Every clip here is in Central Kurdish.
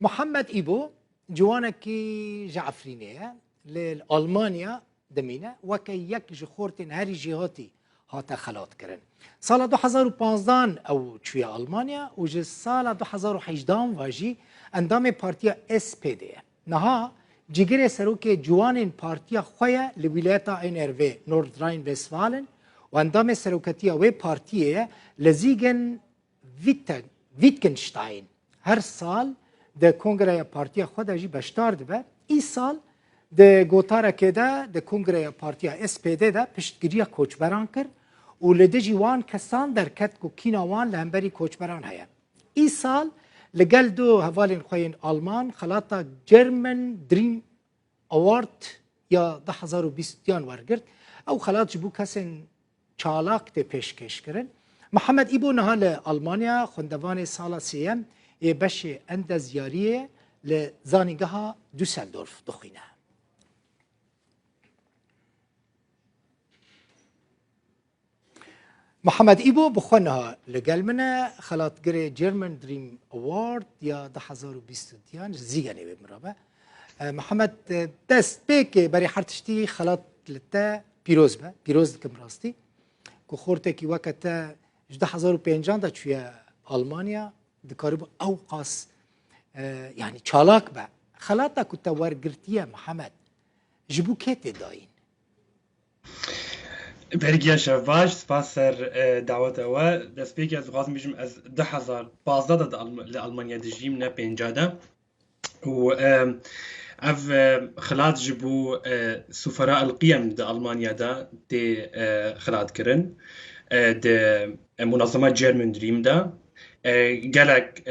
محمد إيبو جوانكي جعفرينية لألمانيا دمينة وكي يك جخورتين هاري جهاتي هاتا خلات كرن سال 2015 أو تشوية ألمانيا وجي سال 2018 واجي اندام بارتيا اس بي دي نها جيجري سروكي جوانين بارتيا خويا لولايتا ان ار في نورد راين ويستفالن واندام سروكتيا وي بارتيا لزيجن فيتكنشتاين هر سال د کنگره پارتیا خود جی بشتار دبه ای سال د گوتاره که ده د کنگره پارتیا اس پی دی ده پشتگیری کوچبران کر و لدجی وان کسان در کت کو کینا وان لهمبری کوچبران هیا ای سال لگل دو هوالین خوین آلمان خلاطا جرمن دریم اوارد یا 2020 ورگرد او خلاط جبو کسین چالاک ده پیشکش کرن محمد ایبو نهال آلمانیا خوندوان سال سیم بشه اند زیاریه لزانیگاه دوسلدورف دخینه محمد ایبو بخونها لگل منه خلاط گره جرمن دریم اوارد یا 2020 زیگنه بمرابه محمد دست بیک برای حرتشتی خلاط لتا پیروز به پیروز دکم راستی که خورته که وقت 2005 دا چویه آلمانیا دكارب أوقاس يعني چالاك با خلاطا كنت ورقرتيا محمد جبو كيتي داين برگیا شواش سپاسر دعوت او دست پیکی از خواستم بیشم از 2015 لألمانيا دجیم نه 50 و اف خلات جبو سفراء القيم دا ألمانيا دا دي خلات کرن دا منظمات جيرمن دريم دا قالك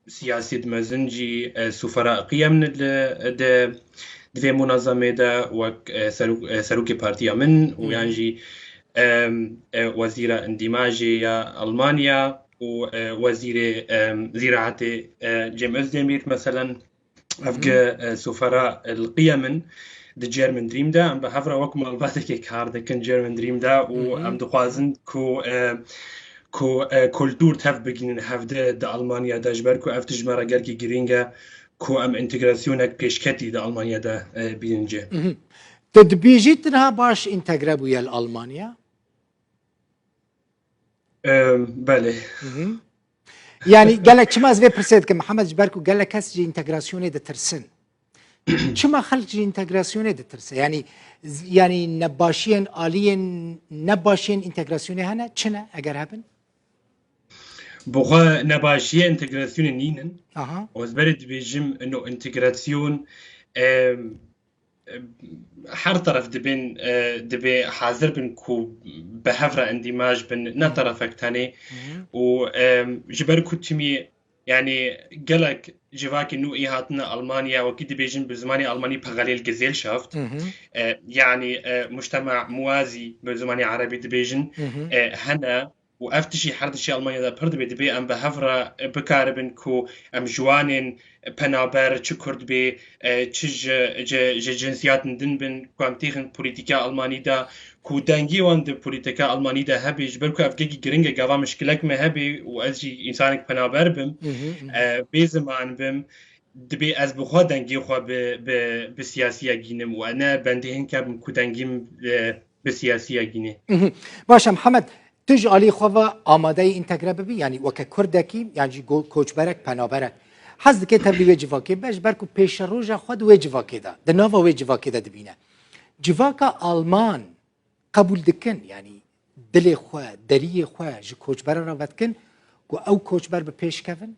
سياسة مزنجي سفراء قيم دفي منظمة دا وك سروكي بارتيا من ويانجي وزير اندماجي يا ألمانيا ووزير زراعة جيم أزدمير مثلا أفقى سفراء القيم د جيرمن دريم دا ام بحفرة وكم الباتك كار دا كان جيرمن دريم دا وام دخوازن كو كولتور تف بگین هفته د آلمانیا دا جبر کو افتش مرا گرکی گرینگا کو ام انتگراسیونک پیشکتی د آلمانیا دا بینجه تدبیجیتنا باش انتگره بویا الالمانیا بله يعني قال لك شما زي برسيد كمحمد جبركو قال لك هسجي انتجراسيوني ده ترسن شما خلق جي انتجراسيوني ده ترسن يعني نباشين آليين نباشين انتجراسيوني هنا چنا اگر هبن بوخا نباشيه انتجراسيون نينن وزبرد بيجم انه انتجراسيون هر طرف دبي حاضر بن كو بهفرة اندماج بن نطرفك تاني و جبر كتمي يعني قالك جواك انه هاتنا المانيا وكيد بيجن بزماني الماني بغاليل جزيلشافت يعني مجتمع موازي بزماني عربي دبيجن هنا وافتشي حردشي المانيا دا برد بدبي ام بهفرة بكاربن كو ام جوانين پنابر چه کرد به چه جنسیات ندن بن کو ام تیخن پولیتیکا آلمانی دا کو دنگی وان د پولیتیکا آلمانی دا هبی جبر کو افگی گرینگ گاوا مشکلک ما هبی و از جی انسانک پنابر بم به زمان بم دبی از بخوا دنگی خوا به سیاسی گینم و انا بندهن کبم کو دنگیم به سیاسی گینه باشه محمد تج علی خوا آماده انتگره ببی یعنی وک کردکی یعنی کوچ برک پنابرک حز که تبلی وجواکی باش برکو پیش روزا خود وجواکی دا دنوا وجواکی دا دبینه جواکا آلمان قبول دکن یعنی دل خو دری خو ج کوچبر را ودکن کو او کوچبر به پیش کفن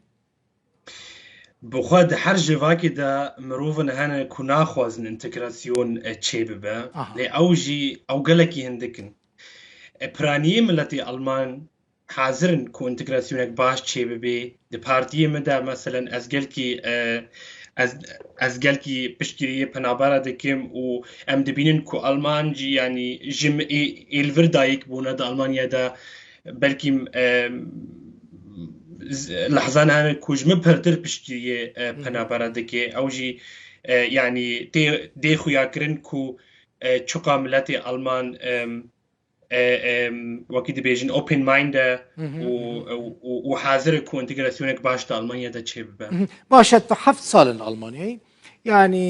بخواد هر جواکی دا مروفن هنه کنا خوازن انتگراسیون چه ببه لی اوجی او گلکی هندکن پرانی ملتی آلمان حاضرن کو انتگراسیونک باش چه ببی د پارتی مدا مثلا از گلکی پشتگیری پنابرا دکم و ام دبینن کو آلمان جی یعنی جم ایلور دایک بونه د آلمانیا دا بلکیم لحظان هنه کو جم پرتر پشتگیری پنابرا دکه او جی يعني دي خويا كرن كو چوقا ملتي ألمان وەکی دەبێژن ئۆپن مایندە و حاضر کو ئینتگراسیۆنێک باشتە ئەڵمانیا دەچێ ببە. باشە تو 7 ساڵ ئەڵمانیایی يعني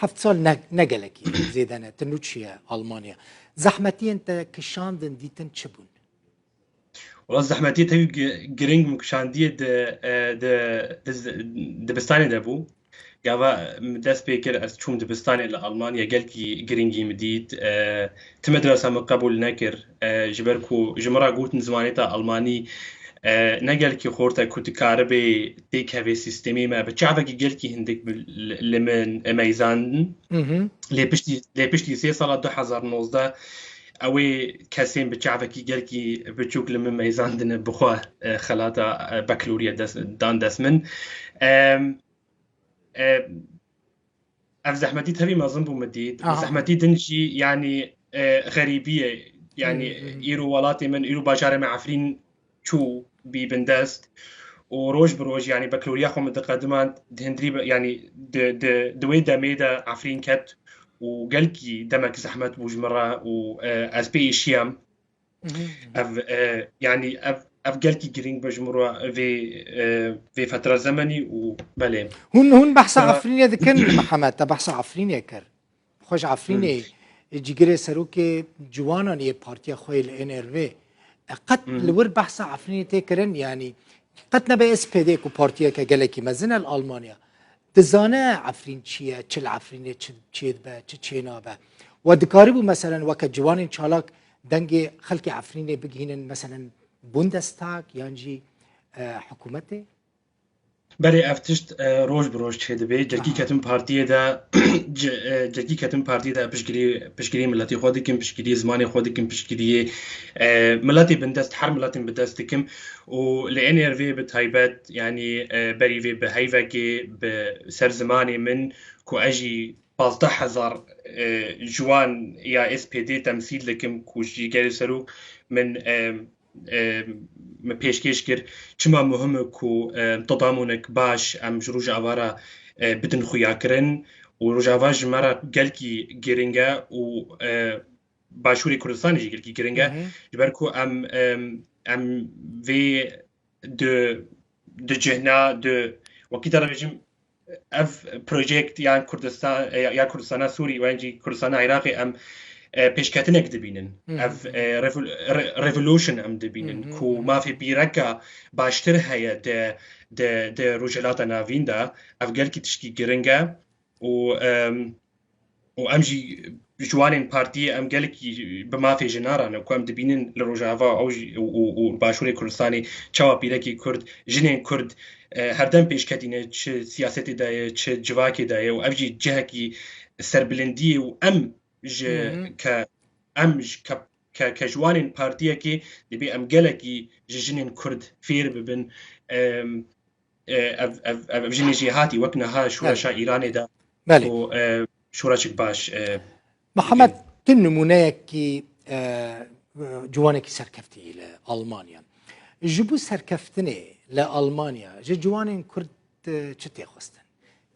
7 ساڵ نەگەلێکی زێدەنە تنو چییە ئەڵمانیا زەحمەتی ئەتە کشاندن دیتن چ بوون؟ وڵا زەحمەتی تەوی گرنگ کشاندیە دبستانی دەبوو گاوا دەست پێ کرد ئەس چوم دبستانی لە ئەڵمانیا گەلکی گرنگی مدیت تمەدرسەمە قبول نەکرد ji ber ku ji min re gotin zimanê te Almanî negelkî xort e ku dikaribê têk hevê sîstemê me bi çavekî gelkî hindik li min meyzandin lê piştî sê sala 2019 ew ê kesên bi çavekî gelkî biçûk li min meyzandine bixwe xelata bakaloriya dan dest min ev zehmetî tevî mezin bû min dît zehmetî din jî yanî غريبية يعني إيرو ولاتي من إيرو باجارة مع عفرين شو بيبندست وروج بروج يعني بكالوريا خو متقدمان دهندري يعني دوي دميدا عفرين كت وقالكي دمك زحمت بوج مرة و اس بي شيام يعني اف قالكي جرينج بجمرة في فترة زمني وبلي هون بحث عفرين ذكر محمد بحث عفرين يكر خوش عفرين جيجري سروكي جوانان يه بارتيا خوي NRV قد لور بحث عفريني تكرن يعني قد نبي اس بي دي كو بارتيا كجلكي مزنا الالمانيا تزانا عفرين تشيا تشل عفريني تشيد با تشينا با ودكاربو مثلا وك جوانين شالاك دنگي خلقي عفريني بگينن مثلا بوندستاغ يانجي حكومتي برای افتشت روز بروز چه دبی جرکی کتم پارتیه دا جرکی کتم پارتیه دا پشگیری ملتی خودی کم پشگیری زمانی خودی کم پشگیری ملتی بندست هر ملتی بندست کم و لین وی بتایبت یعنی بری وی به هیوه که به سر زمانی من کو اجی 15000 جوان یا اس پی دی تمثیل لکم کوشی گری سرو من پیشکش کرد چما مهمه کو تضامنك باش ام جروج اوارا بدن خویا کرن و روجاواج مرا گلکی گرینگا و باشوری کردستان جی گلکی گرینگا جبر کو ام وی د جهنا د وقتی در بجم اف پروژیکت یا کردستان سوری و انجی کردستان عراقی ام پیشکتنک دبینن اف ریولوشن ام دبینن کو ما فی بیرکا باشتر هیا د روجلات ناوین دا اف گلکی تشکی گرنگا و امجی جوانین پارتی ام گلکی بما فی جناران کو ام دبینن لروجاوا او باشور کردستانی چاوا بیرکی کرد جنین کرد هر دم پیشکتینه چه سیاستی دای چه جواکی دای و امجی جهکی سربلندی و ام كجوانين بارتيا كي دبي ام جلكي جنين كرد فير ببن اف جني جهاتي وكنا ها شورشا ايراني دا شورشك باش محمد تنمونيكي جوانكي سركفتي لألمانيا جبو سركفتني لألمانيا جوانين كرد چتي خواستن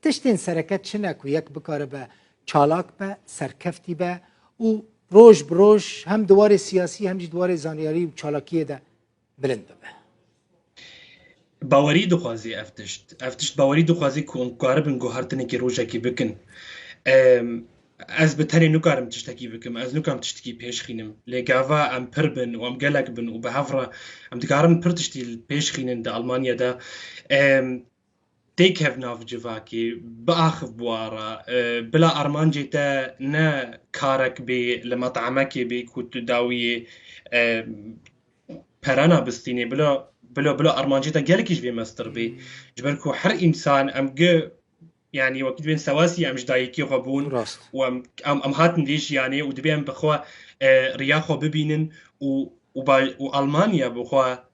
تشتين سركت شنك ويك بكاربه چالاک به سرکفتی به و روش بروش هم دوار سیاسی هم دوار زانیاری و چالاکیه ده بلند به باوری دخوازی افتشت باوری دخوازی که قاربن گوهرتنه که روشا کی بکن از بتنی نکارم تشتکی بکم از نکارم تشتکی پیش خینم لگاوا ام پر بن و ام گلک بن و به هفره ام دکارم پر تشتی پیش خینن ده آلمانیا ده تيك هف ناف جواكي بآخف بوارا بلا أرمانجي تا نا كارك بي لمطعمك بي كنت داوي پرانا بستيني بلا أرمانجي تا جالكيش بي مستر بي جبركو حر إنسان يعني وقت بين سواسي أمش دايكي غبون وأم هاتن ليش يعني ودبي أم بخوا رياخو ببينن وألمانيا بخوا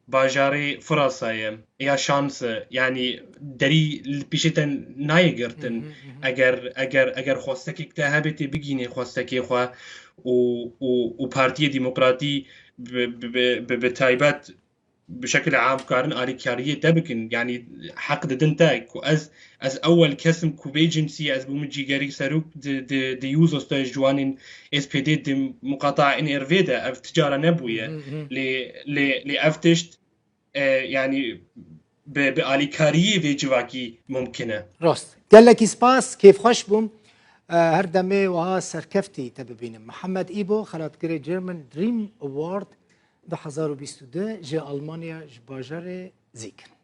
باجاري فرصة يا شانس يعني دري البيشتن نايجرتن اگر خواستكي كتابتي بگيني خواستكي خوا و بارتي ديمقراطي بتايبات بشكل عام كارن آليكارية دبكن يعني حق دنتاي كو از أول كسم كو بيجنسي از بومجي غاري ساروك دي يوزوس دا جوانين اس بي دي مقاطعة ان ارفيدا اف تجارة نبوية لي افتشت يعني بآليكارية في جواكي ممكنة راست قال لك سباس كيف خوش بوم هر دمه وها سرکفتی تببینم محمد ایبو خلاتگری جرمن دریم اوارد 2022 جه آلمانیا جباجر زیکن